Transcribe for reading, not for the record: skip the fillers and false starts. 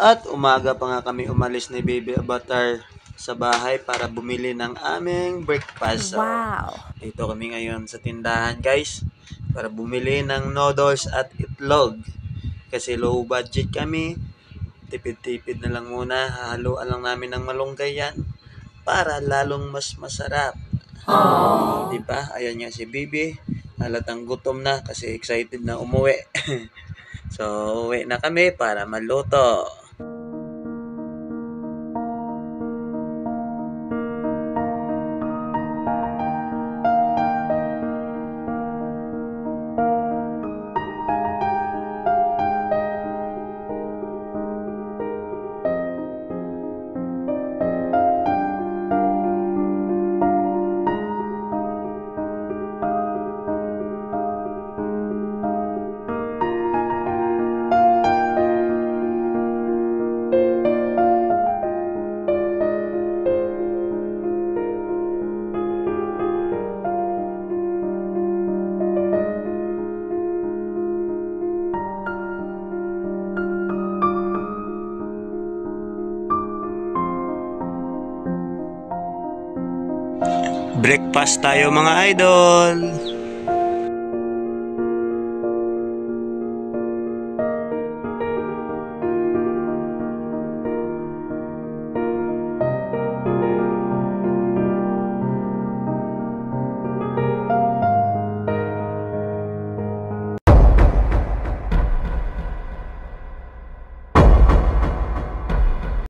At umaga pa nga kami umalis ni Baby Avatar sa bahay para bumili ng aming breakfast. So, Wow! dito kami ngayon sa tindahan, guys, para bumili ng noodles at itlog. Kasi low budget kami, tipid-tipid na lang muna, hahaluan lang namin ng malunggay yan para lalong mas masarap. Diba? Ayan nga si Bibi, halatang gutom na kasi excited na umuwi. So, uwi na kami para maluto. Breakfast tayo mga idol!